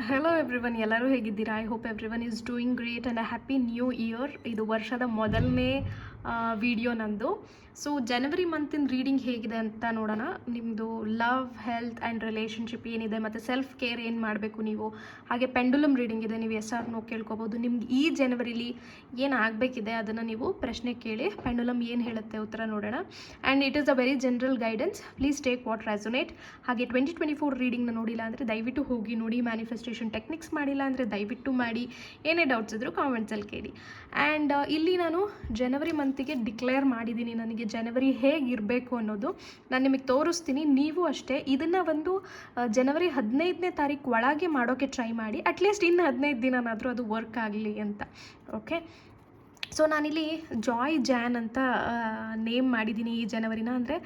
Hello everyone, ಎಲ್ಲರೂ ಹೇಗಿದ್ದೀರಾ? I hope everyone is doing great and a happy new year. ಇದು ವರ್ಷದ ಮೊದಲನೇ ವಿಡಿಯೋ ನಂದು. ಸೊ ಜನವರಿ ಮಂತಿನ ರೀಡಿಂಗ್ ಹೇಗಿದೆ ಅಂತ ನೋಡೋಣ. ನಿಮ್ಮದು ಲವ್, ಹೆಲ್ತ್ ಆ್ಯಂಡ್ ರಿಲೇಷನ್ಶಿಪ್ ಏನಿದೆ, ಮತ್ತು ಸೆಲ್ಫ್ ಕೇರ್ ಏನು ಮಾಡಬೇಕು ನೀವು, ಹಾಗೆ ಪೆಂಡುಲಮ್ ರೀಡಿಂಗ್ ಇದೆ. ನೀವು ಎಸ್ ಆರ್ ನೋ ಕೇಳ್ಕೊಬೋದು. ನಿಮ್ಗೆ ಈ ಜನವರಿಲಿ ಏನು ಆಗಬೇಕಿದೆ ಅದನ್ನು ನೀವು ಪ್ರಶ್ನೆ ಕೇಳಿ ಪೆಂಡುಲಮ್ ಏನು ಹೇಳುತ್ತೆ ಉತ್ತರ ನೋಡೋಣ. And it is a very general guidance. Please take what resonate. ಹಾಗೆ 2024 ರೀಡಿಂಗ್ನ ನೋಡಿಲ್ಲ ಅಂದರೆ ದಯವಿಟ್ಟು ಹೋಗಿ ನೋಡಿ. ಮ್ಯಾನಿಫೆಸ್ಟೇಷನ್ ಟೆಕ್ನಿಕ್ಸ್ ಮಾಡಿಲ್ಲ ಅಂದರೆ ದಯವಿಟ್ಟು ಮಾಡಿ. ಏನೇ ಡೌಟ್ಸ್ ಇದ್ದರೂ ಕಾಮೆಂಟ್ಸಲ್ಲಿ ಕೇಳಿ. ಆ್ಯಂಡ್ ಇಲ್ಲಿ ನಾನು ಜನವರಿ ಮಂತಿಗೆ ಡಿಕ್ಲೇರ್ ಮಾಡಿದ್ದೀನಿ ನನಗೆ ಜನವರಿ ಹೇಗಿರಬೇಕು ಅನ್ನೋದು. ನಾನು ನಿಮಗೆ ತೋರಿಸ್ತೀನಿ. ನೀವು ಅಷ್ಟೇ ಇದನ್ನು ಒಂದು ಜನವರಿ 15ನೇ ತಾರೀಕು ಒಳಗೆ ಮಾಡೋಕ್ಕೆ ಟ್ರೈ ಮಾಡಿ. ಅಟ್ಲೀಸ್ಟ್ ಇನ್ನು 15 ದಿನನಾದರೂ ಅದು ವರ್ಕ್ ಆಗಲಿ ಅಂತ. ಓಕೆ, ಸೊ ನಾನಿಲ್ಲಿ ಜಾಯ್ ಜಾನ್ ಅಂತ ನೇಮ್ ಮಾಡಿದ್ದೀನಿ ಈ ಜನವರಿನ. ಅಂದರೆ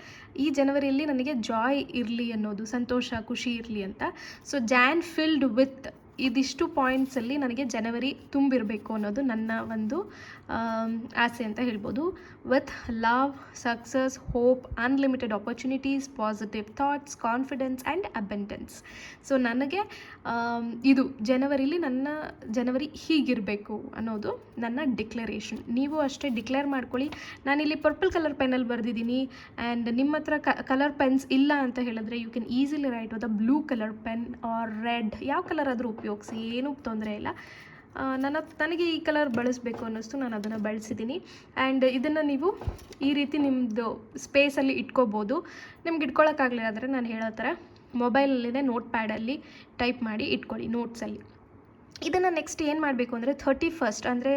ಈ ಜನವರಿಯಲ್ಲಿ ನನಗೆ ಜಾಯ್ ಇರಲಿ ಅನ್ನೋದು, ಸಂತೋಷ, ಖುಷಿ ಇರಲಿ ಅಂತ. ಸೊ ಜಾನ್ ಫಿಲ್ಡ್ ವಿತ್ ಇದಿಷ್ಟು ಪಾಯಿಂಟ್ಸಲ್ಲಿ ನನಗೆ ಜನವರಿ ತುಂಬಿರಬೇಕು ಅನ್ನೋದು ನನ್ನ ಒಂದು ಆಸೆ ಅಂತ ಹೇಳ್ಬೋದು. With love, success, hope, unlimited opportunities, positive thoughts, confidence and abundance. So ನನಗೆ ಇದು ಜನವರಿಲಿ ನನ್ನ ಜನವರಿ ಹೀಗಿರಬೇಕು ಅನ್ನೋದು ನನ್ನ ಡಿಕ್ಲರೇಷನ್. ನೀವು ಅಷ್ಟೇ ಡಿಕ್ಲೇರ್ ಮಾಡ್ಕೊಳ್ಳಿ. ನಾನಿಲ್ಲಿ ಪರ್ಪಲ್ ಕಲರ್ ಪೆನ್ನಲ್ಲಿ ಬರೆದಿದ್ದೀನಿ. ಆ್ಯಂಡ್ ನಿಮ್ಮ ಹತ್ರ ಕಲರ್ ಪೆನ್ಸ್ ಇಲ್ಲ ಅಂತ ಹೇಳಿದ್ರೆ you can easily write with a blue colour pen or red, ಯಾವ ಕಲರ್ ಆದರೂ ಉಪಯೋಗಿಸಿ, ಏನೂ ತೊಂದರೆ ಇಲ್ಲ. ನನಗೆ ಈ ಕಲರ್ ಬಳಸಬೇಕು ಅನ್ನಿಸ್ತು, ನಾನು ಅದನ್ನು ಬಳಸಿದ್ದೀನಿ. ಆ್ಯಂಡ್ ಇದನ್ನು ನೀವು ಈ ರೀತಿ ನಿಮ್ಮದು ಸ್ಪೇಸಲ್ಲಿ ಇಟ್ಕೋಬೋದು. ನಿಮ್ಗೆ ಇಟ್ಕೊಳ್ಳೋಕ್ಕಾಗಲಿಲ್ಲ ಅಂದರೆ ನಾನು ಹೇಳೋ ಥರ ಮೊಬೈಲಲ್ಲೇ ನೋಟ್ ಪ್ಯಾಡಲ್ಲಿ ಟೈಪ್ ಮಾಡಿ ಇಟ್ಕೊಳ್ಳಿ ನೋಟ್ಸಲ್ಲಿ. ಇದನ್ನು ನೆಕ್ಸ್ಟ್ ಏನು ಮಾಡಬೇಕು ಅಂದರೆ 31st ಅಂದರೆ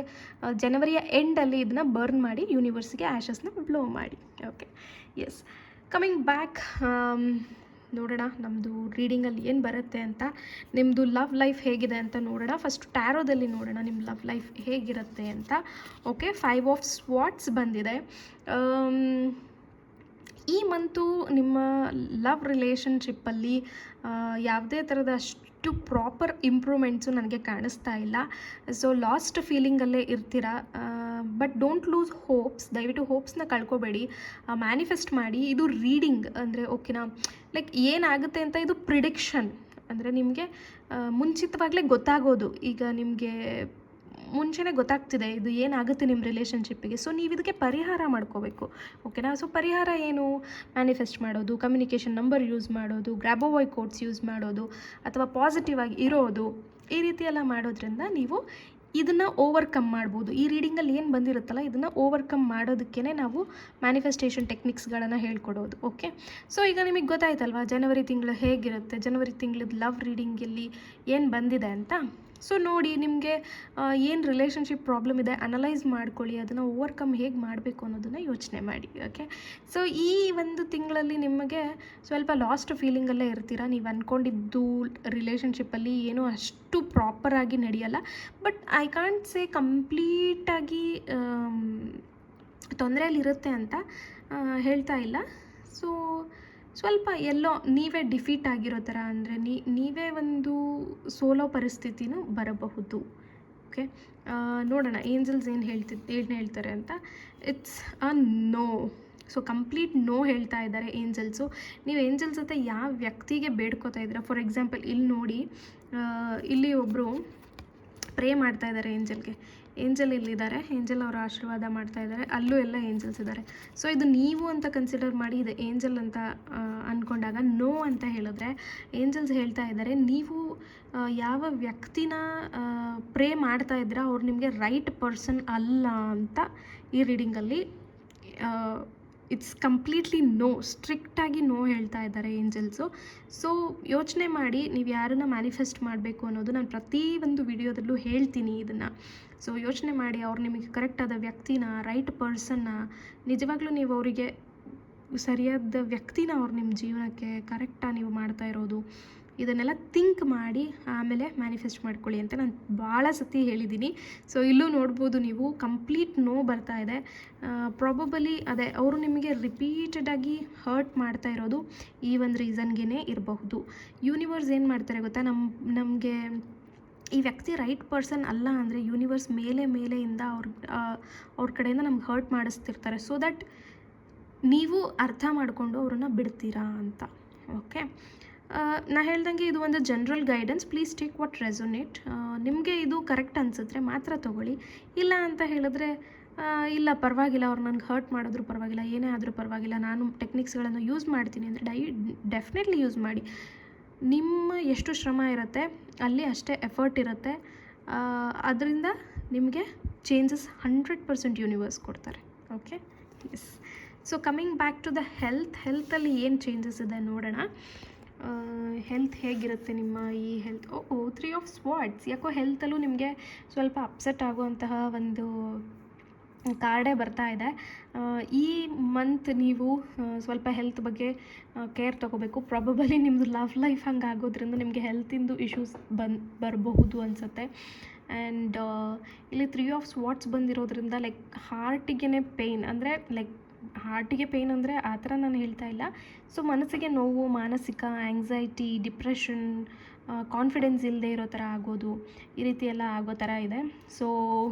ಜನವರಿಯ ಎಂಡಲ್ಲಿ ಇದನ್ನು ಬರ್ನ್ ಮಾಡಿ ಯೂನಿವರ್ಸಿಗೆ ಆ್ಯಶಸ್ನ ಬ್ಲೋ ಮಾಡಿ. ಓಕೆ, ಎಸ್, ಕಮಿಂಗ್ ಬ್ಯಾಕ್, ನೋಡೋಣ ನಮ್ಮದು ರೀಡಿಂಗಲ್ಲಿ ಏನು ಬರುತ್ತೆ ಅಂತ. ನಿಮ್ಮದು ಲವ್ ಲೈಫ್ ಹೇಗಿದೆ ಅಂತ ನೋಡೋಣ. ಫಸ್ಟ್ ಟ್ಯಾರೋದಲ್ಲಿ ನೋಡೋಣ ನಿಮ್ಮ ಲವ್ ಲೈಫ್ ಹೇಗಿರುತ್ತೆ ಅಂತ. ಓಕೆ, 5 ಆಫ್ ಸ್ವಾಟ್ಸ್ ಬಂದಿದೆ. ಈ ಮಂತು ನಿಮ್ಮ ಲವ್ ರಿಲೇಷನ್ಶಿಪ್ಪಲ್ಲಿ ಯಾವುದೇ ಥರದ ಅಷ್ಟು ಪ್ರಾಪರ್ ಇಂಪ್ರೂವ್ಮೆಂಟ್ಸು ನನಗೆ ಕಾಣಿಸ್ತಾ ಇಲ್ಲ. ಸೊ ಲಾಸ್ಟ್ ಫೀಲಿಂಗಲ್ಲೇ ಇರ್ತೀರ. But don't lose hopes. ದಯವಿಟ್ಟು ಹೋಪ್ಸ್ನ ಕಳ್ಕೊಬೇಡಿ. ಮ್ಯಾನಿಫೆಸ್ಟ್ ಮಾಡಿ. ಇದು ರೀಡಿಂಗ್ ಅಂದರೆ ಓಕೆನಾ, ಲೈಕ್ ಏನಾಗುತ್ತೆ ಅಂತ ಇದು ಪ್ರಿಡಿಕ್ಷನ್. ಅಂದರೆ ನಿಮಗೆ ಮುಂಚಿತವಾಗಲೇ ಗೊತ್ತಾಗೋದು. ಈಗ ನಿಮಗೆ ಮುಂಚೆನೇ ಗೊತ್ತಾಗ್ತಿದೆ ಇದು ಏನಾಗುತ್ತೆ ನಿಮ್ಮ ರಿಲೇಷನ್ಶಿಪ್ಪಿಗೆ. ಸೊ ನೀವು ಇದಕ್ಕೆ ಪರಿಹಾರ ಮಾಡ್ಕೋಬೇಕು. ಓಕೆನಾ. ಸೊ ಪರಿಹಾರ ಏನು? ಮ್ಯಾನಿಫೆಸ್ಟ್ ಮಾಡೋದು, ಕಮ್ಯುನಿಕೇಷನ್ ನಂಬರ್ ಯೂಸ್ ಮಾಡೋದು, ಗ್ರ್ಯಾಬೋವಾಯ್ ಕೋಡ್ಸ್ ಯೂಸ್ ಮಾಡೋದು, ಅಥವಾ ಪಾಸಿಟಿವ್ ಆಗಿ ಇರೋದು. ಈ ರೀತಿ ಎಲ್ಲ ಮಾಡೋದ್ರಿಂದ ನೀವು ಇದನ್ನು ಓವರ್ಕಮ್ ಮಾಡ್ಬೋದು. ಈ ರೀಡಿಂಗಲ್ಲಿ ಏನು ಬಂದಿರುತ್ತಲ್ಲ ಇದನ್ನು ಓವರ್ಕಮ್ ಮಾಡೋದಕ್ಕೇ ನಾವು ಮ್ಯಾನಿಫೆಸ್ಟೇಷನ್ ಟೆಕ್ನಿಕ್ಸ್ಗಳನ್ನು ಹೇಳ್ಕೊಡೋದು. ಓಕೆ, ಸೊ ಈಗ ನಿಮಗೆ ಗೊತ್ತಾಯ್ತಲ್ವಾ ಜನವರಿ ತಿಂಗಳು ಹೇಗಿರುತ್ತೆ, ಜನವರಿ ತಿಂಗಳದ್ದು ಲವ್ ರೀಡಿಂಗಲ್ಲಿ ಏನು ಬಂದಿದೆ ಅಂತ. ಸೊ ನೋಡಿ, ನಿಮಗೆ ಏನು ರಿಲೇಷನ್ಶಿಪ್ ಪ್ರಾಬ್ಲಮ್ ಇದೆ ಅನಲೈಸ್ ಮಾಡ್ಕೊಳ್ಳಿ. ಅದನ್ನು ಓವರ್ಕಮ್ ಹೇಗೆ ಮಾಡಬೇಕು ಅನ್ನೋದನ್ನು ಯೋಚನೆ ಮಾಡಿ. ಓಕೆ, ಸೊ ಈ ಒಂದು ತಿಂಗಳಲ್ಲಿ ನಿಮಗೆ ಸ್ವಲ್ಪ ಲಾಸ್ಟ್ ಫೀಲಿಂಗಲ್ಲೇ ಇರ್ತೀರ. ನೀವು ಅಂದ್ಕೊಂಡಿದ್ದು ರಿಲೇಷನ್ಶಿಪ್ಪಲ್ಲಿ ಏನೂ ಅಷ್ಟು ಪ್ರಾಪರಾಗಿ ನಡೆಯಲ್ಲ. ಬಟ್ ಐ ಕಾಂಟ್ ಸೇ ಕಂಪ್ಲೀಟಾಗಿ ತೊಂದರೆಯಲ್ಲಿರುತ್ತೆ ಅಂತ ಹೇಳ್ತಾ ಇಲ್ಲ. ಸೊ ಸ್ವಲ್ಪ ಎಲ್ಲೋ ನೀವೇ ಡಿಫೀಟ್ ಆಗಿರೋ ಥರ, ಅಂದರೆ ನೀವೇ ಒಂದು ಸೋಲೋ ಪರಿಸ್ಥಿತಿನೂ ಬರಬಹುದು. ಓಕೆ, ನೋಡೋಣ ಏಂಜಲ್ಸ್ ಏನು ಹೇಳ್ತಾರೆ ಅಂತ. It's a no. So complete no ಹೇಳ್ತಾ ಇದ್ದಾರೆ ಏಂಜಲ್ಸು. ನೀವು ಏಂಜಲ್ಸ್ ಜೊತೆ ಯಾವ ವ್ಯಕ್ತಿಗೆ ಬೇಡ್ಕೋತಾ ಇದ್ದೀರಾ? ಫಾರ್ ಎಕ್ಸಾಂಪಲ್ ಇಲ್ಲಿ ನೋಡಿ, ಇಲ್ಲಿ ಒಬ್ಬರು ಪ್ರೇ ಮಾಡ್ತಾ ಇದ್ದಾರೆ ಏಂಜಲ್ಗೆ. ಏಂಜಲ್ ಇಲ್ಲಿದ್ದಾರೆ, ಏಂಜಲ್ ಅವರ ಆಶೀರ್ವಾದ ಮಾಡ್ತಾ ಇದ್ದಾರೆ. ಅಲ್ಲೂ ಎಲ್ಲ ಏಂಜಲ್ಸ್ ಇದ್ದಾರೆ. ಸೊ ಇದು ನೀವು ಅಂತ ಕನ್ಸಿಡರ್ ಮಾಡಿ ಇದು ಏಂಜಲ್ ಅಂತ ಅಂದ್ಕೊಂಡಾಗ ನೋ ಅಂತ ಹೇಳಿದ್ರೆ ಏಂಜಲ್ಸ್ ಹೇಳ್ತಾ ಇದ್ದಾರೆ ನೀವು ಯಾವ ವ್ಯಕ್ತಿನ ಪ್ರೇ ಮಾಡ್ತಾ ಇದ್ದೀರಾ ಅವ್ರು ನಿಮಗೆ ರೈಟ್ ಪರ್ಸನ್ ಅಲ್ಲ ಅಂತ ಈ ರೀಡಿಂಗಲ್ಲಿ ಇಟ್ಸ್ ಕಂಪ್ಲೀಟ್ಲಿ ನೋ, ಸ್ಟ್ರಿಕ್ಟಾಗಿ ನೋ ಹೇಳ್ತಾ ಇದ್ದಾರೆ ಏಂಜಲ್ಸು. ಸೊ ಯೋಚನೆ ಮಾಡಿ ನೀವು ಯಾರನ್ನು ಮ್ಯಾನಿಫೆಸ್ಟ್ ಮಾಡಬೇಕು ಅನ್ನೋದು. ನಾನು ಪ್ರತಿ ಒಂದು ವಿಡಿಯೋದಲ್ಲೂ ಹೇಳ್ತೀನಿ ಇದನ್ನು. ಸೊ ಯೋಚನೆ ಮಾಡಿ, ಅವ್ರು ನಿಮಗೆ ಕರೆಕ್ಟಾದ ವ್ಯಕ್ತಿನ, ರೈಟ್ ಪರ್ಸನ್ನ, ನಿಜವಾಗ್ಲೂ ನೀವು ಅವರಿಗೆ ಸರಿಯಾದ ವ್ಯಕ್ತಿನ ಅವ್ರು ನಿಮ್ಮ ಜೀವನಕ್ಕೆ ಕರೆಕ್ಟಾಗಿ ನೀವು ಮಾಡ್ತಾ ಇರೋದು, ಇದನ್ನೆಲ್ಲ ಥಿಂಕ್ ಮಾಡಿ ಆಮೇಲೆ ಮ್ಯಾನಿಫೆಸ್ಟ್ ಮಾಡ್ಕೊಳ್ಳಿ ಅಂತ ನಾನು ಭಾಳ ಸತಿ ಹೇಳಿದ್ದೀನಿ. ಸೊ ಇಲ್ಲೂ ನೋಡ್ಬೋದು ನೀವು ಕಂಪ್ಲೀಟ್ ನೋ ಬರ್ತಾ ಇದೆ. ಪ್ರಾಬಬಲಿ ಅದೇ ಅವರು ನಿಮಗೆ ರಿಪೀಟೆಡಾಗಿ ಹರ್ಟ್ ಮಾಡ್ತಾ ಇರೋದು ಈ ಒಂದು ರೀಸನ್ಗೇ ಇರಬಹುದು. ಯೂನಿವರ್ಸ್ ಏನು ಮಾಡ್ತಾರೆ ಗೊತ್ತಾ, ನಮಗೆ ಈ ವ್ಯಕ್ತಿ ರೈಟ್ ಪರ್ಸನ್ ಅಲ್ಲ ಅಂದರೆ ಯೂನಿವರ್ಸ್ ಮೇಲೆಯಿಂದ ಅವ್ರ ಕಡೆಯಿಂದ ನಮ್ಗೆ ಹರ್ಟ್ ಮಾಡಿಸ್ತಿರ್ತಾರೆ. ಸೊ ದಟ್ ನೀವು ಅರ್ಥ ಮಾಡಿಕೊಂಡು ಅವ್ರನ್ನ ಬಿಡ್ತೀರಾ ಅಂತ. ಓಕೆ, ನಾ ಹೇಳ್ದಂಗೆ ಇದು ಒಂದು general guidance, please take what resonate. ನಿಮಗೆ ಇದು ಕರೆಕ್ಟ್ ಅನಿಸಿದ್ರೆ ಮಾತ್ರ ತೊಗೊಳ್ಳಿ, ಇಲ್ಲ ಅಂತ ಹೇಳಿದ್ರೆ ಇಲ್ಲ ಪರವಾಗಿಲ್ಲ, ಅವ್ರು ನನಗೆ ಹರ್ಟ್ ಮಾಡಿದ್ರು ಪರವಾಗಿಲ್ಲ, ಏನೇ ಆದರೂ ಪರವಾಗಿಲ್ಲ, ನಾನು ಟೆಕ್ನಿಕ್ಸ್ಗಳನ್ನು ಯೂಸ್ ಮಾಡ್ತೀನಿ ಅಂದರೆ ಡೆಫಿನೆಟ್ಲಿ ಯೂಸ್ ಮಾಡಿ. ನಿಮ್ಮ ಎಷ್ಟು ಶ್ರಮ ಇರುತ್ತೆ ಅಲ್ಲಿ ಅಷ್ಟೇ ಎಫರ್ಟ್ ಇರುತ್ತೆ, ಅದರಿಂದ ನಿಮಗೆ ಚೇಂಜಸ್ 100% ಯೂನಿವರ್ಸ್ ಕೊಡ್ತಾರೆ. Okay, yes. So coming back to the ಹೆಲ್ತಲ್ಲಿ ಏನು ಚೇಂಜಸ್ ಇದೆ ನೋಡೋಣ. ಹೆಲ್ತ್ ಹೇಗಿರುತ್ತೆ ನಿಮ್ಮ ಈ ಹೆಲ್ತ್? 3 ಆಫ್ ಸ್ವಾರ್ಡ್ಸ್. ಯಾಕೋ ಹೆಲ್ತಲ್ಲೂ ನಿಮಗೆ ಸ್ವಲ್ಪ ಅಪ್ಸೆಟ್ ಆಗುವಂತಹ ಒಂದು ಕಾರ್ಡೇ ಬರ್ತಾ ಇದೆ. ಈ ಮಂತ್ ನೀವು ಸ್ವಲ್ಪ ಹೆಲ್ತ್ ಬಗ್ಗೆ ಕೇರ್ ತೊಗೋಬೇಕು. ಪ್ರಾಬಬಲಿ ನಿಮ್ಮದು ಲವ್ ಲೈಫ್ ಹಂಗೆ ಆಗೋದ್ರಿಂದ ನಿಮಗೆ ಹೆಲ್ತಿಂದು ಇಶ್ಯೂಸ್ ಬರಬಹುದು ಅನಿಸುತ್ತೆ. ಆ್ಯಂಡ್ ಇಲ್ಲಿ 3 ಆಫ್ ಸ್ವಾರ್ಡ್ಸ್ ಬಂದಿರೋದ್ರಿಂದ ಲೈಕ್ ಹಾರ್ಟಿಗೆ ಪೇಯ್ನ್, ಅಂದರೆ ಲೈಕ್ ಹಾರ್ಟಿಗೆ ಪೇಯ್ನ್ ಅಂದರೆ ಆ ಥರ ನಾನು ಹೇಳ್ತಾ ಇಲ್ಲ. ಸೊ ಮನಸ್ಸಿಗೆ ನೋವು, ಮಾನಸಿಕ ಆ್ಯಂಗ್ಸೈಟಿ, ಡಿಪ್ರೆಷನ್, ಕಾನ್ಫಿಡೆನ್ಸ್ ಇಲ್ಲದೆ ಇರೋ ಥರ ಆಗೋದು, ಈ ರೀತಿ ಎಲ್ಲ ಆಗೋ ಥರ ಇದೆ. So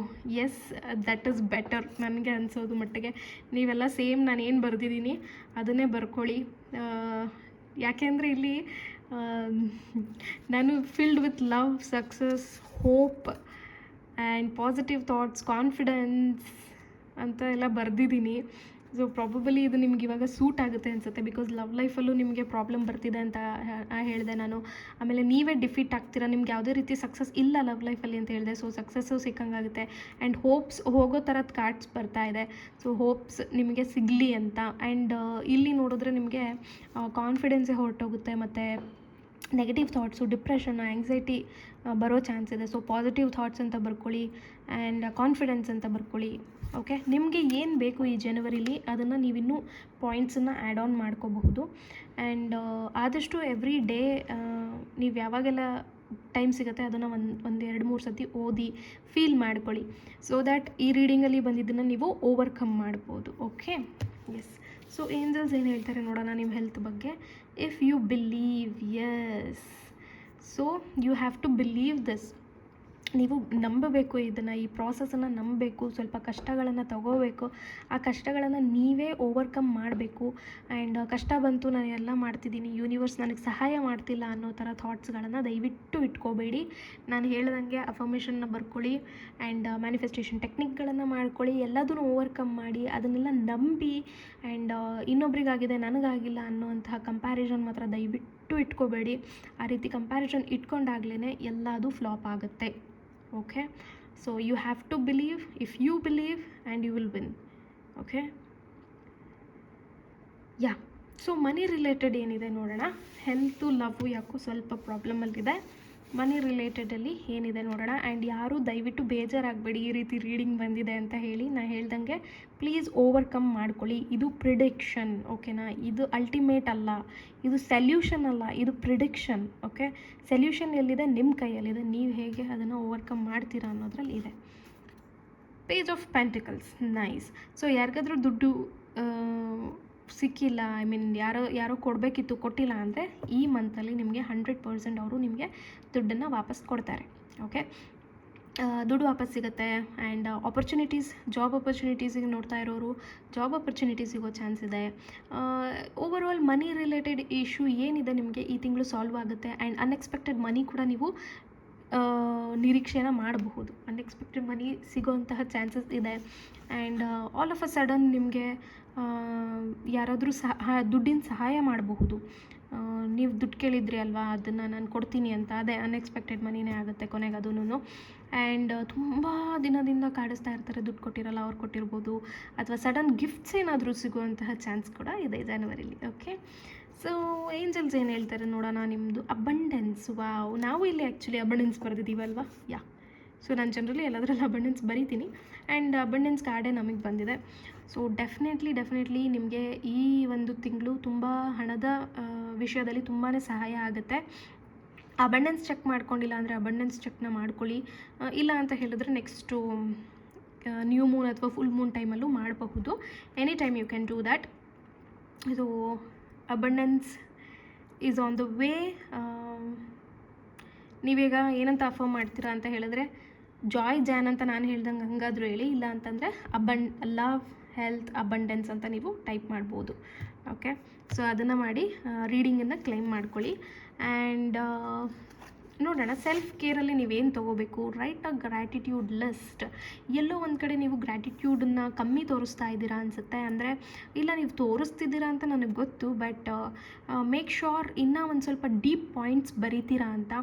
yes, that is better ನನಗೆ ಅನಿಸೋದು ಮಟ್ಟಿಗೆ. ನೀವೆಲ್ಲ ಸೇಮ್ ನಾನು ಏನು ಬರೆದಿದ್ದೀನಿ ಅದನ್ನೇ ಬರ್ಕೊಳ್ಳಿ. ಯಾಕೆಂದರೆ ಇಲ್ಲಿ ನಾನು filled with love, success, hope and positive thoughts, confidence ಅಂತ ಎಲ್ಲ ಬರೆದಿದ್ದೀನಿ. ಸೊ ಪ್ರಾಬಬಲಿ ಇದು ನಿಮ್ಗೆ ಇವಾಗ ಸೂಟ್ ಆಗುತ್ತೆ ಅನಿಸುತ್ತೆ, ಬಿಕಾಸ್ ಲವ್ ಲೈಫಲ್ಲೂ ನಿಮಗೆ ಪ್ರಾಬ್ಲಮ್ ಬರ್ತಿದೆ ಅಂತ ಹೇಳಿದೆ ನಾನು. ಆಮೇಲೆ ನೀವೇ ಡಿಫೀಟ್ ಆಗ್ತೀರಾ, ನಿಮ್ಗೆ ಯಾವುದೇ ರೀತಿ ಸಕ್ಸಸ್ ಇಲ್ಲ ಲವ್ ಲೈಫಲ್ಲಿ ಅಂತ ಹೇಳಿದೆ. ಸೊ ಸಕ್ಸಸ್ಸು ಸಿಕ್ಕಂಗಾಗುತ್ತೆ. ಆ್ಯಂಡ್ ಹೋಪ್ಸ್ ಹೋಗೋ ಥರದ ಕಾರ್ಡ್ಸ್ ಬರ್ತಾ ಇದೆ. ಸೊ ಹೋಪ್ಸ್ ನಿಮಗೆ ಸಿಗಲಿ ಅಂತ. ಆ್ಯಂಡ್ ಇಲ್ಲಿ ನೋಡಿದ್ರೆ ನಿಮಗೆ ಕಾನ್ಫಿಡೆನ್ಸೇ ಹೊರಟೋಗುತ್ತೆ, ಮತ್ತು ನೆಗೆಟಿವ್ ಥಾಟ್ಸು, ಡಿಪ್ರೆಷನ್, ಆ್ಯಂಗ್ಸೈಟಿ ಬರೋ ಚಾನ್ಸ್ ಇದೆ. ಸೊ ಪಾಸಿಟಿವ್ ಥಾಟ್ಸ್ ಅಂತ ಬರ್ಕೊಳ್ಳಿ, ಆ್ಯಂಡ್ ಕಾನ್ಫಿಡೆನ್ಸ್ ಅಂತ ಬರ್ಕೊಳ್ಳಿ. ಓಕೆ, ನಿಮಗೆ ಏನು ಬೇಕು ಈ ಜನವರಿಲಿ ಅದನ್ನು ನೀವಿನ್ನೂ ಪಾಯಿಂಟ್ಸನ್ನು ಆ್ಯಡ್ ಆನ್ ಮಾಡ್ಕೋಬಹುದು. ಆ್ಯಂಡ್ ಆದಷ್ಟು ಎವ್ರಿ ಡೇ ನೀವು ಯಾವಾಗೆಲ್ಲ ಟೈಮ್ ಸಿಗುತ್ತೆ ಅದನ್ನು ಒಂದು 2-3 ಸತಿ ಓದಿ ಫೀಲ್ ಮಾಡ್ಕೊಳ್ಳಿ. ಸೊ ದ್ಯಾಟ್ ಈ ರೀಡಿಂಗಲ್ಲಿ ಬಂದಿದ್ದನ್ನು ನೀವು ಓವರ್ಕಮ್ ಮಾಡ್ಬೋದು. Okay, yes. ಸೊ ಏಂಜಲ್ಸ್ ಏನು ಹೇಳ್ತಾರೆ ನೋಡೋಣ ನಿಮ್ಮ ಹೆಲ್ತ್ ಬಗ್ಗೆ. If you believe, yes, so you have to believe this. ನೀವು ನಂಬಬೇಕು ಇದನ್ನು, ಈ ಪ್ರಾಸೆಸನ್ನು ನಂಬಬೇಕು. ಸ್ವಲ್ಪ ಕಷ್ಟಗಳನ್ನು ತಗೋಬೇಕು, ಆ ಕಷ್ಟಗಳನ್ನು ನೀವೇ ಓವರ್ಕಮ್ ಮಾಡಬೇಕು. ಆ್ಯಂಡ್ ಕಷ್ಟ ಬಂತು, ನಾನು ಎಲ್ಲ ಮಾಡ್ತಿದ್ದೀನಿ, ಯೂನಿವರ್ಸ್ ನನಗೆ ಸಹಾಯ ಮಾಡ್ತಿಲ್ಲ ಅನ್ನೋ ಥರ ಥಾಟ್ಸ್ಗಳನ್ನು ದಯವಿಟ್ಟು ಇಟ್ಕೋಬೇಡಿ. ನಾನು ಹೇಳ್ದಂಗೆ ಅಫರ್ಮೇಷನ್ನ ಬರ್ಕೊಳ್ಳಿ, ಆ್ಯಂಡ್ ಮ್ಯಾನಿಫೆಸ್ಟೇಷನ್ ಟೆಕ್ನಿಕ್ಗಳನ್ನು ಮಾಡ್ಕೊಳ್ಳಿ, ಎಲ್ಲದನ್ನು ಓವರ್ಕಮ್ ಮಾಡಿ, ಅದನ್ನೆಲ್ಲ ನಂಬಿ. ಆ್ಯಂಡ್ ಇನ್ನೊಬ್ರಿಗಾಗಿದೆ ನನಗಾಗಿಲ್ಲ ಅನ್ನೋವಂತಹ ಕಂಪ್ಯಾರಿಸನ್ ಮಾತ್ರ ದಯವಿಟ್ಟು ಇಟ್ಕೋಬೇಡಿ. ಆ ರೀತಿ ಕಂಪ್ಯಾರಿಸನ್ ಇಟ್ಕೊಂಡಾಗ್ಲೇ ಎಲ್ಲದು ಫ್ಲಾಪ್ ಆಗುತ್ತೆ. Okay, so you have to believe. If you believe and you will win. Okay, ya. So money related ಏನಿದೆ ನೋಡೋಣ. ಹೆಲ್ತು, ಲವ್ವು ಯಾಕೋ ಸ್ವಲ್ಪ ಪ್ರಾಬ್ಲಮಲ್ಲಿದೆ. ಮನಿ ರಿಲೇಟೆಡಲ್ಲಿ ಏನಿದೆ ನೋಡೋಣ. ಆ್ಯಂಡ್ ಯಾರೂ ದಯವಿಟ್ಟು ಬೇಜಾರಾಗಬೇಡಿ ಈ ರೀತಿ ರೀಡಿಂಗ್ ಬಂದಿದೆ ಅಂತ ಹೇಳಿ. ನಾನು ಹೇಳ್ದಂಗೆ ಪ್ಲೀಸ್ ಓವರ್ಕಮ್ ಮಾಡ್ಕೊಳ್ಳಿ. ಇದು ಪ್ರಿಡಿಕ್ಷನ್, ಓಕೆನಾ? ಇದು ಅಲ್ಟಿಮೇಟ್ ಅಲ್ಲ, ಇದು ಸೆಲ್ಯೂಷನ್ ಅಲ್ಲ, ಇದು ಪ್ರಿಡಿಕ್ಷನ್. ಓಕೆ, ಸೆಲ್ಯೂಷನ್ ಎಲ್ಲಿದೆ? ನಿಮ್ಮ ಕೈಯಲ್ಲಿದೆ. ನೀವು ಹೇಗೆ ಅದನ್ನು ಓವರ್ಕಮ್ ಮಾಡ್ತೀರಾ ಅನ್ನೋದ್ರಲ್ಲಿ ಇದೆ. Page of pentacles, nice. So ಯಾರಿಗಾದ್ರೂ ದುಡ್ಡು ಸಿಕ್ಕಿಲ್ಲ, ಐ ಮೀನ್ ಯಾರೋ ಕೊಡಬೇಕಿತ್ತು, ಕೊಟ್ಟಿಲ್ಲ ಅಂದರೆ ಈ ಮಂತಲ್ಲಿ ನಿಮಗೆ 100% ಅವರು ನಿಮಗೆ ದುಡ್ಡನ್ನು ವಾಪಸ್ ಕೊಡ್ತಾರೆ. ಓಕೆ, ದುಡ್ಡು ವಾಪಸ್ ಸಿಗುತ್ತೆ. ಆ್ಯಂಡ್ ಆಪರ್ಚುನಿಟೀಸ್, ಜಾಬ್ ಆಪರ್ಚುನಿಟೀಸಿಗೆ ನೋಡ್ತಾ ಇರೋರು ಜಾಬ್ ಆಪರ್ಚುನಿಟೀಸ್ ಸಿಗೋ ಚಾನ್ಸ್ ಇದೆ. ಓವರ್ ಆಲ್ ಮನಿ ರಿಲೇಟೆಡ್ ಇಶ್ಯೂ ಏನಿದೆ ನಿಮಗೆ ಈ ತಿಂಗಳು ಸಾಲ್ವ್ ಆಗುತ್ತೆ. ಆ್ಯಂಡ್ ಅನ್ಎಕ್ಸ್ಪೆಕ್ಟೆಡ್ ಮನಿ ಕೂಡ ನೀವು ನಿರೀಕ್ಷೆನ ಮಾಡಬಹುದು. ಅನ್ಎಕ್ಸ್ಪೆಕ್ಟೆಡ್ ಮನಿ ಸಿಗೋಂತಹ ಚಾನ್ಸಸ್ ಇದೆ. And all of a sudden ನಿಮಗೆ ಯಾರಾದರೂ ದುಡ್ಡಿನ ಸಹಾಯ ಮಾಡಬಹುದು. ನೀವು ದುಡ್ಡು ಕೇಳಿದ್ರಿ ಅಲ್ವಾ, ಅದನ್ನು ನಾನು ಕೊಡ್ತೀನಿ ಅಂತ, ಅದೇ ಅನ್ಎಕ್ಸ್ಪೆಕ್ಟೆಡ್ ಮನಿನೇ ಆಗುತ್ತೆ ಕೊನೆಗೆ ಅದೂ. ಆ್ಯಂಡ್ ತುಂಬ ದಿನದಿಂದ ಕಾಡಿಸ್ತಾ ಇರ್ತಾರೆ, ದುಡ್ಡು ಕೊಟ್ಟಿರಲ್ಲ, ಅವ್ರು ಕೊಟ್ಟಿರ್ಬೋದು. ಅಥವಾ ಸಡನ್ ಗಿಫ್ಟ್ಸ್ ಏನಾದರೂ ಸಿಗುವಂತಹ ಚಾನ್ಸ್ ಕೂಡ ಇದೆ ಜನವರಿಲಿ. ಓಕೆ, ಸೊ ಏಂಜಲ್ಸ್ ಏನು ಹೇಳ್ತಾರೆ ನೋಡೋಣ. ನಿಮ್ಮದು ಅಬಂಡೆನ್ಸ್, ವಾವ್. ನಾವು ಇಲ್ಲಿ ಆ್ಯಕ್ಚುಲಿ ಅಬಂಡೆನ್ಸ್ ಬರೆದಿದ್ದೀವಲ್ವಾ, ಯಾ. ಸೊ ನಾನು ಜನರಲಿ ಎಲ್ಲದರಲ್ಲಿ ಅಬಂಡೆನ್ಸ್ ಬರೀತೀನಿ. ಆ್ಯಂಡ್ ಅಬಂಡೆನ್ಸ್ ಕಾರ್ಡೇ ನಮಗೆ ಬಂದಿದೆ. ಸೊ ಡೆಫಿನೆಟ್ಲಿ ನಿಮಗೆ ಈ ಒಂದು ತಿಂಗಳು ತುಂಬ ಹಣದ ವಿಷಯದಲ್ಲಿ ತುಂಬಾ ಸಹಾಯ ಆಗುತ್ತೆ. ಅಬಂಡೆನ್ಸ್ ಚೆಕ್ ಮಾಡ್ಕೊಂಡಿಲ್ಲ ಅಂದರೆ ಅಬಂಡೆನ್ಸ್ ಚೆಕ್ನ ಮಾಡ್ಕೊಳ್ಳಿ. ಇಲ್ಲ ಅಂತ ಹೇಳಿದ್ರೆ ನೆಕ್ಸ್ಟು ನ್ಯೂ ಮೂನ್ ಅಥವಾ ಫುಲ್ ಮೂನ್ ಟೈಮಲ್ಲೂ ಮಾಡಬಹುದು. Any time you can do that. ಇದು abundance is on the way. ನೀವೀಗ ಏನಂತ ಅಫರ್ಮ್ ಮಾಡ್ತೀರಾ ಅಂತ ಹೇಳಿದ್ರೆ ಜಾಯ್ ಜಾನ್ ಅಂತ ನಾನು ಹೇಳ್ದಂಗೆ ಹಂಗಾದರೂ ಹೇಳಿ. ಇಲ್ಲ ಅಂತಂದರೆ ಲವ್ ಹೆಲ್ತ್, ಅಬಂಡೆನ್ಸ್ ಅಂತ ನೀವು ಟೈಪ್ ಮಾಡ್ಬೋದು. ಓಕೆ, ಸೊ ಅದನ್ನು ಮಾಡಿ ರೀಡಿಂಗನ್ನು ಕ್ಲೈಮ್ ಮಾಡ್ಕೊಳ್ಳಿ. ಆ್ಯಂಡ್ ನೋಡೋಣ, ಸೆಲ್ಫ್ ಕೇರಲ್ಲಿ ನೀವೇನು ತೊಗೋಬೇಕು. Write a gratitude list. ಎಲ್ಲೋ ಒಂದು ಕಡೆ ನೀವು ಗ್ರ್ಯಾಟಿಟ್ಯೂಡನ್ನು ಕಮ್ಮಿ ತೋರಿಸ್ತಾ ಇದ್ದೀರಾ ಅನಿಸುತ್ತೆ. ಅಂದರೆ ಇಲ್ಲ, ನೀವು ತೋರಿಸ್ತಿದ್ದೀರಾ ಅಂತ ನನಗೆ ಗೊತ್ತು, ಬಟ್ ಮೇಕ್ ಶ್ಯೂರ್ ಇನ್ನೂ ಒಂದು ಸ್ವಲ್ಪ ಡೀಪ್ ಪಾಯಿಂಟ್ಸ್ ಬರೀತೀರಾ ಅಂತ.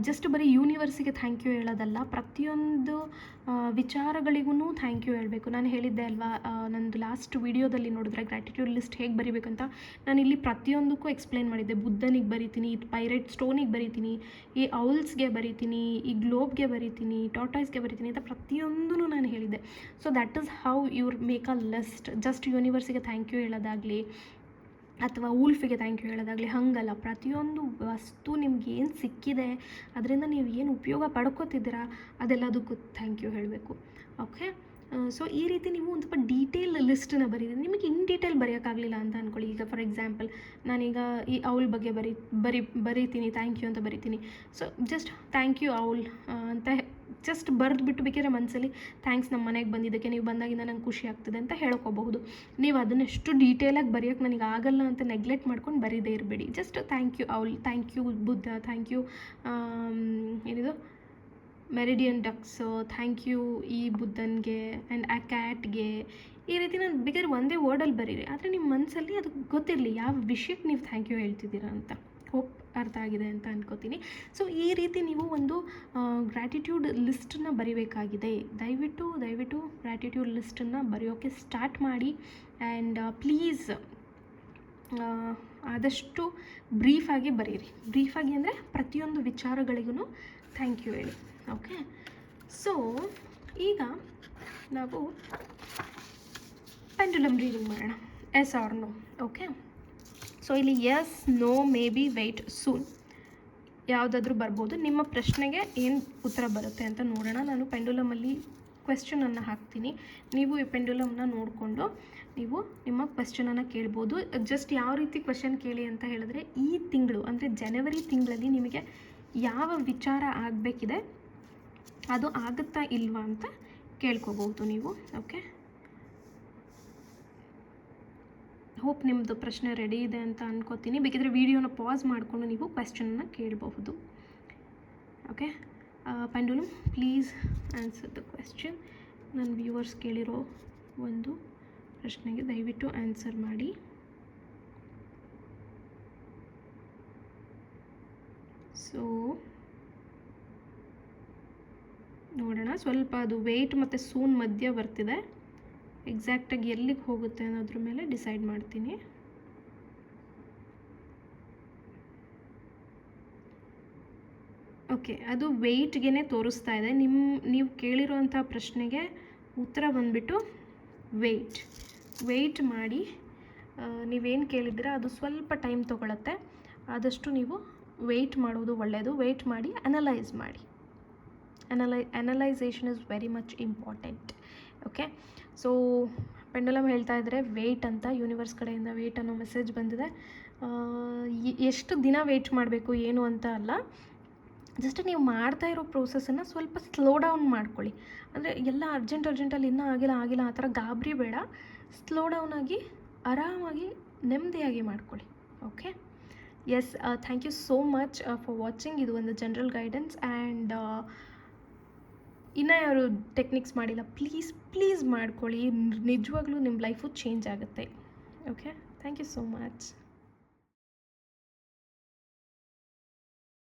ಜಸ್ಟ್ ಬರೀ ಯೂನಿವರ್ಸಿಗೆ ಥ್ಯಾಂಕ್ ಯು ಹೇಳೋದಲ್ಲ, ಪ್ರತಿಯೊಂದು ವಿಚಾರಗಳಿಗೂ ಥ್ಯಾಂಕ್ ಯು ಹೇಳಬೇಕು. ನಾನು ಹೇಳಿದ್ದೆ ಅಲ್ವಾ, ನಂದು ಲಾಸ್ಟ್ ವಿಡಿಯೋದಲ್ಲಿ ನೋಡಿದ್ರೆ ಗ್ರ್ಯಾಟಿಟ್ಯೂಡ್ ಲಿಸ್ಟ್ ಹೇಗೆ ಬರೀಬೇಕಂತ ನಾನು ಇಲ್ಲಿ ಪ್ರತಿಯೊಂದಕ್ಕೂ ಎಕ್ಸ್ಪ್ಲೇನ್ ಮಾಡಿದ್ದೆ. ಬುದ್ಧನಿಗೆ ಬರೀತೀನಿ, ಪೈರೇಟ್ ಸ್ಟೋನಿಗೆ ಬರೀತೀನಿ, ಈ ಔಲ್ಸ್ಗೆ ಬರೀತೀನಿ, ಈ ಗ್ಲೋಬ್ಗೆ ಬರೀತೀನಿ, ಟಾಟಾಯ್ಸ್ಗೆ ಬರೀತೀನಿ ಅಂತ ಪ್ರತಿಯೊಂದೂ ನಾನು ಹೇಳಿದ್ದೆ. So that is how your make a list. Just ಯೂನಿವರ್ಸಿಗೆ ಥ್ಯಾಂಕ್ ಯು ಹೇಳೋದಾಗಲಿ ಅಥವಾ ಊಲ್ಫಿಗೆ ಥ್ಯಾಂಕ್ ಯು ಹೇಳೋದಾಗಲಿ ಹಾಗಲ್ಲ. ಪ್ರತಿಯೊಂದು ವಸ್ತು ನಿಮ್ಗೆ ಏನು ಸಿಕ್ಕಿದೆ, ಅದರಿಂದ ನೀವು ಏನು ಉಪಯೋಗ ಪಡ್ಕೋತಿದ್ದೀರಾ, ಅದೆಲ್ಲದಕ್ಕೂ ಥ್ಯಾಂಕ್ ಯು ಹೇಳಬೇಕು. ಓಕೆ, ಸೊ ಈ ರೀತಿ ನೀವು ಒಂದು ಸ್ವಲ್ಪ ಡೀಟೇಲ್ ಲಿಸ್ಟನ್ನ ಬರೀರಿ. ನಿಮಗೆ ಇನ್ ಡೀಟೇಲ್ ಬರೆಯೋಕ್ಕಾಗಲಿಲ್ಲ ಅಂತ ಅಂದ್ಕೊಳ್ಳಿ. ಈಗ ಫಾರ್ ಎಕ್ಸಾಂಪಲ್ ನಾನೀಗ ಈ ಔಲ್ ಬಗ್ಗೆ ಬರೀತೀನಿ, ಥ್ಯಾಂಕ್ ಯು ಅಂತ ಬರೀತೀನಿ. So just thank you owl ಅಂತ ಜಸ್ಟ್ ಬರೆದ್ಬಿಟ್ಟು ಬೇಕಿದ್ರೆ ಮನಸ್ಸಲ್ಲಿ ಥ್ಯಾಂಕ್ಸ್ ನಮ್ಮ ಮನೆಗೆ ಬಂದಿದ್ದಕ್ಕೆ, ನೀವು ಬಂದಾಗಿಂದ ನಂಗೆ ಖುಷಿ ಆಗ್ತದೆ ಅಂತ ಹೇಳ್ಕೋಬಹುದು. ನೀವು ಅದನ್ನೆಷ್ಟು ಡೀಟೇಲಾಗಿ ಬರೆಯೋಕ್ಕೆ ನನಗೆ ಆಗಲ್ಲ ಅಂತ ನೆಗ್ಲೆಕ್ಟ್ ಮಾಡ್ಕೊಂಡು ಬರೀದೇ ಇರಬೇಡಿ. Just thank you owl, thank you Buddha, thank you ಏನಿದು ಮೆರಿಡಿಯನ್ ಡಕ್ಸ್, ಥ್ಯಾಂಕ್ ಯು ಈ ಬುದ್ಧನಿಗೆ ಆ್ಯಂಡ್ ಆ ಕ್ಯಾಟ್ಗೆ. ಈ ರೀತಿ ನಾನು ಬೇಕಾದ್ರೆ ಒಂದೇ ವರ್ಡಲ್ಲಿ ಬರೀರಿ, ಆದರೆ ನಿಮ್ಮ ಮನಸ್ಸಲ್ಲಿ ಅದು ಗೊತ್ತಿರಲಿ ಯಾವ ವಿಷಯಕ್ಕೆ ನೀವು ಥ್ಯಾಂಕ್ ಯು ಹೇಳ್ತಿದ್ದೀರಾ ಅಂತ. ಹೋಪ್ ಅರ್ಥ ಆಗಿದೆ ಅಂತ ಅನ್ಕೋತೀನಿ. ಸೊ ಈ ರೀತಿ ನೀವು ಒಂದು ಗ್ರ್ಯಾಟಿಟ್ಯೂಡ್ ಲಿಸ್ಟನ್ನು ಬರಿಬೇಕಾಗಿದೆ. ದಯವಿಟ್ಟು ಗ್ರ್ಯಾಟಿಟ್ಯೂಡ್ ಲಿಸ್ಟನ್ನು ಬರೆಯೋಕ್ಕೆ ಸ್ಟಾರ್ಟ್ ಮಾಡಿ. ಆ್ಯಂಡ್ ಪ್ಲೀಸ್ ಆದಷ್ಟು ಬ್ರೀಫಾಗಿ ಬರೀರಿ. ಬ್ರೀಫಾಗಿ ಅಂದರೆ ಪ್ರತಿಯೊಂದು ವಿಚಾರಗಳಿಗೂ ಥ್ಯಾಂಕ್ ಯು ಹೇಳಿ. ಓಕೆ, ಸೊ ಈಗ ನಾವು ಪೆಂಡುಲಮ್ ರೀಡಿಂಗ್ ಮಾಡೋಣ. Yes or no. Okay, so ಇಲ್ಲಿ yes, no, maybe, wait, soon ಯಾವುದಾದ್ರೂ ಬರ್ಬೋದು. ನಿಮ್ಮ ಪ್ರಶ್ನೆಗೆ ಏನು ಉತ್ತರ ಬರುತ್ತೆ ಅಂತ ನೋಡೋಣ. ನಾನು ಪೆಂಡುಲಮಲ್ಲಿ ಕ್ವೆಶ್ಚನನ್ನು ಹಾಕ್ತೀನಿ. ನೀವು ಈ ಪೆಂಡುಲಮ್ನ ನೋಡಿಕೊಂಡು ನೀವು ನಿಮ್ಮ ಕ್ವೆಶ್ಚನನ್ನು ಕೇಳ್ಬೋದು. ಜಸ್ಟ್ ಯಾವ ರೀತಿ ಕ್ವೆಶ್ಚನ್ ಕೇಳಿ ಅಂತ ಹೇಳಿದ್ರೆ, ಈ ತಿಂಗಳು ಅಂದರೆ ಜನವರಿ ತಿಂಗಳಲ್ಲಿ ನಿಮಗೆ ಯಾವ ವಿಚಾರ ಆಗಬೇಕಿದೆ ಅದು ಆಗುತ್ತಾ ಇಲ್ವಾ ಅಂತ ಕೇಳ್ಕೋಬಹುದು ನೀವು. ಓಕೆ, ಹೋಪ್ ನಿಮ್ಮದು ಪ್ರಶ್ನೆ ರೆಡಿ ಇದೆ ಅಂತ ಅನ್ಕೋತೀನಿ. ಬೇಕಿದ್ರೆ ವಿಡಿಯೋನ ಪಾಸ್ ಮಾಡಿಕೊಂಡು ನೀವು ಕ್ವೆಶ್ಚನ್ನ ಕೇಳಬಹುದು. Okay, pendulum please answer the question. ನನ್ನ ವ್ಯೂವರ್ಸ್ ಕೇಳಿರೋ ಒಂದು ಪ್ರಶ್ನೆಗೆ ದಯವಿಟ್ಟು ಆನ್ಸರ್ ಮಾಡಿ. ಸೊ ನೋಡೋಣ, ಸ್ವಲ್ಪ ಅದು ವೆಯ್ಟ್ ಮತ್ತು ಸೂನ್ ಮಧ್ಯ ಬರ್ತಿದೆ. ಎಕ್ಸಾಕ್ಟಾಗಿ ಎಲ್ಲಿಗೆ ಹೋಗುತ್ತೆ ಅನ್ನೋದ್ರ ಮೇಲೆ ಡಿಸೈಡ್ ಮಾಡ್ತೀನಿ. ಓಕೆ, ಅದು ವೆಯ್ಟ್ಗೆ ತೋರಿಸ್ತಾ ಇದೆ. ನೀವು ಕೇಳಿರೋವಂಥ ಪ್ರಶ್ನೆಗೆ ಉತ್ತರ ಬಂದುಬಿಟ್ಟು ವೆಯ್ಟ್ ಮಾಡಿ. ನೀವೇನು ಕೇಳಿದ್ದೀರ ಅದು ಸ್ವಲ್ಪ ಟೈಮ್ ತೊಗೊಳತ್ತೆ. ಆದಷ್ಟು ನೀವು ವೆಯ್ಟ್ ಮಾಡೋದು ಒಳ್ಳೆಯದು. ವೆಯ್ಟ್ ಮಾಡಿ ಅನಲೈಸ್ ಮಾಡಿ. ಅನಲೈಸೇಷನ್ is very much important. Okay, so pendulum ಹೇಳ್ತಾ ಇದ್ದರೆ ವೆಯ್ಟ್ ಅಂತ, ಯೂನಿವರ್ಸ್ ಕಡೆಯಿಂದ ವೆಯ್ಟ್ ಅನ್ನೋ ಮೆಸೇಜ್ ಬಂದಿದೆ. ಎಷ್ಟು ದಿನ ವೆಯ್ಟ್ ಮಾಡಬೇಕು ಏನು ಅಂತ ಅಲ್ಲ, ಜಸ್ಟ್ ನೀವು ಮಾಡ್ತಾ ಇರೋ ಪ್ರೋಸೆಸ್ಸನ್ನು ಸ್ವಲ್ಪ ಸ್ಲೋ ಡೌನ್ ಮಾಡ್ಕೊಳ್ಳಿ. ಅಂದರೆ ಎಲ್ಲ ಅರ್ಜೆಂಟಲ್ಲಿ ಇನ್ನೂ ಆಗಿಲ್ಲ ಆ ಥರ ಗಾಬರಿ ಬೇಡ. ಸ್ಲೋ ಡೌನ್ ಆಗಿ ಆರಾಮಾಗಿ ನೆಮ್ಮದಿಯಾಗಿ ಮಾಡ್ಕೊಳ್ಳಿ. Okay, yes, thank you so much for watching. ಇದು ಒಂದು ಜನರಲ್ ಗೈಡೆನ್ಸ್. ಆ್ಯಂಡ್ ಇನ್ನೂ ಯಾರು ಟೆಕ್ನಿಕ್ಸ್ ಮಾಡಿಲ್ಲ, ಪ್ಲೀಸ್ ಮಾಡ್ಕೊಳ್ಳಿ. ನಿಜವಾಗ್ಲೂ ನಿಮ್ಮ ಲೈಫು ಚೇಂಜ್ ಆಗುತ್ತೆ. Okay, thank you so much.